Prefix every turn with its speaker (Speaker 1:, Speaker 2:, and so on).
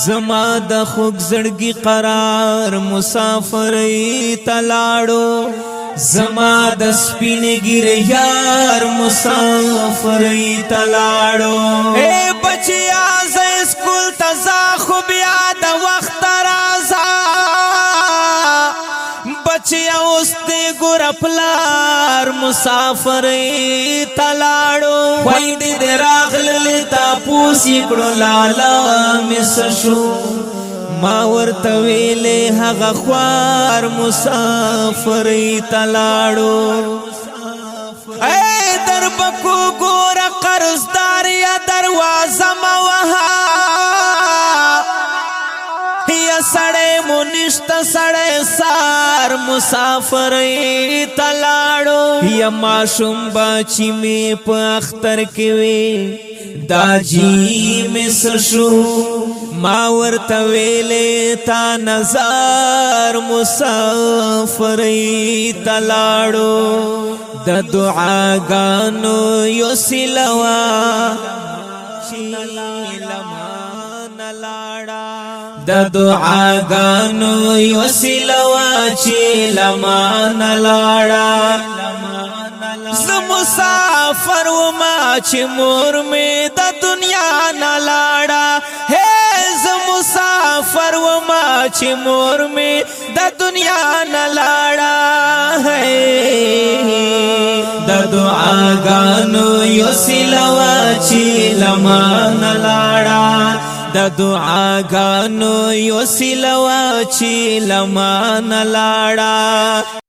Speaker 1: زما د خوږ زړګي قرار مسافرۍ تلاړو زما د سپینې ګیرې یار مسافرۍ تلاړو اے بچیا زه اسکول ته ځه خو بیا د وخت راځه بچیا اوس دې ګوره پلار مسافرۍ تلاړو خویندې دې راغللې تاپوس یې کړو لالا مس شو ما ورته ویلې هغه خوار مسافرۍ تلاړو اے دربکو ګوره قرضدار یا دروازه مه وهه یا سړی مو نشته سړی سار مسافرۍ تلاړو یا ماشوم بچی مې په اختر کې وي دا جی مس شو ما ورته ویلې تا نظر مسافرۍ تلاړو د دعاګانو یو سیلوا د دعاګانو یو سیلوا چې لمان لاړه زه مسافر وما چې مور مې د دنیا نه لاړه زه مسافر وما چې مور مې د دنیا نه لاړه د دعاګانو یو سیلوا چې لمان لاړه د دعاګانو یو سیلوا چې لمان لاړه